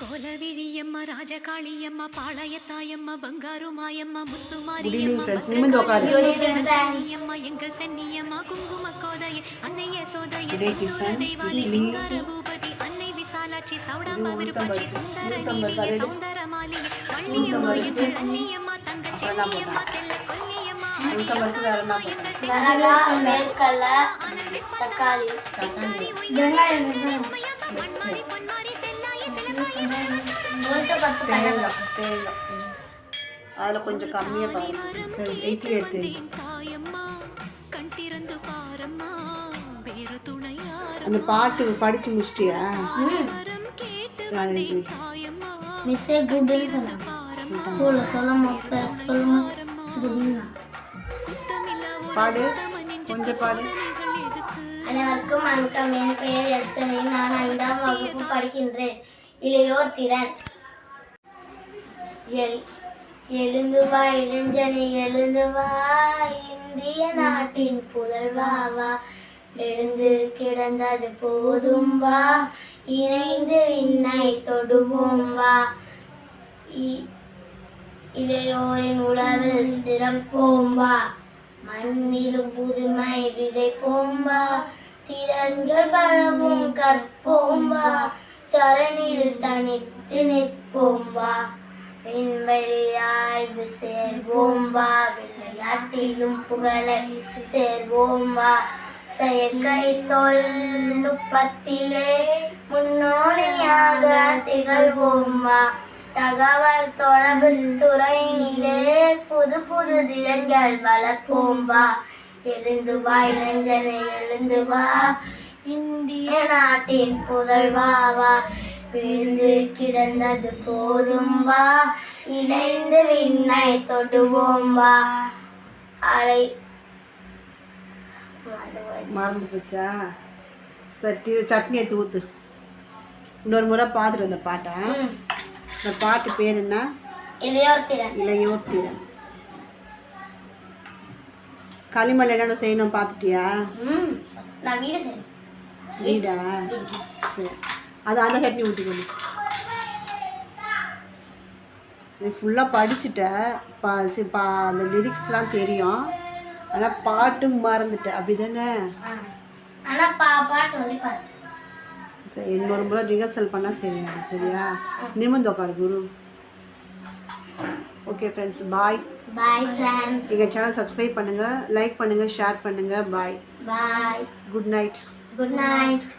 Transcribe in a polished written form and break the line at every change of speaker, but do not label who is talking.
கோலவிழியம்மா ராஜகாளியம்மா பாளையத்தாயம்மா பங்காரு மாயம்மா முத்துமாரி அம்மா எங்கள் சென்னியம்மா குங்கும கோதைய அன்னைய சோதைய செந்தூர தெய்வானை சிங்கார பூபதி அன்னை விசாலாட்சி சௌடாம்பா விருப்பாட்சி சுந்தர நீலிய சௌந்தர மாலிய வள்ளியம்மா எங்கள் அன்னியம்மா தங்கச்சி அம்மா செல்ல கொல்லியம்மா தக்காளி
அதில் கொஞ்சம் கம்மியாக பாருங்க. சரி, இட்லி எடுத்து அந்த பாட்டு படிச்சு முடிச்சிட்டியா?
மிஸ்ஸே குட்னு சொன்னாங்க. ஸ்கூல்ல
பாடு, கொஞ்சம் பாடு.
அனைவருக்கும் வணக்கம். என் பெயர் எஸ்தனி. நான் 5ஆம் வகுப்பு படிக்கின்றேன். இளையோர் திறன். எழுந்து வா இளைஞனே, எழுந்து வா, இந்திய நாட்டின் புதல்வா வா. எழுந்து கிடந்தது போதும் வா, இணைந்து விண்ணை தொடுவோம் வா. இளையோரின் உழவில் சிறப்போம் வா, மண்ணிலும் புதுமை விதைப்போம் வா. திறன்கள் வளவும் கற்போம் வா, தரணில் தனித்து நிற்போம் வா. விண்வெளி ஆய்வு சேர்வோம் வா, விளையாட்டிலும் புகழை சேர்வோம் வா. செயற்கை தொழில்நுட்பத்திலே முன்னோடியாக திகழ்வோம் வா. தகவல் தொடர்பு துறையினிலே புது புது திறன்கள் வளர்ப்போம் வா. எழுந்து வா இளைஞனே, எழுந்து வா, இந்திய நாட்டின் புதல்வா வா. விழுந்து கிடந்தது போதும் வா, இணைந்து விண்ணை தொடுவோம் வா. அலை
மறந்து போச்சா? சரி, சட்னி எடுத்து ஊற்று. இன்னொரு முறை பார்த்துட்டு அந்த பாட்டை. இந்த பாட்டு பேர் என்ன?
இளையோர் திறன்.
இளையோர் திறன். களிமண் என்னென்ன செய்யணும் பார்த்துட்டியா?
நான் வீடு செய்யணும்.
வீடா? சரி, அது அந்த சட்னி ஊற்றிக்கணும். நீ ஃபுல்லாக படிச்சுட்ட. அந்த லிரிக்ஸ்லாம் தெரியும், ஆனால் பாட்டு மறந்துட்ட, அப்படி தானே? சரி, இன்னொரு முறை ரிஹர்சல் பண்ணால் சரியா? சரியா? நிமிர்ந்து உட்காரு Guru. Okay friends, bye.
Bye friends.
எங்கள் சேனல் சப்ஸ்கிரைப் பண்ணுங்கள், லைக் பண்ணுங்கள், ஷேர் பண்ணுங்கள். Bye.
Bye.
Good night.
Good night.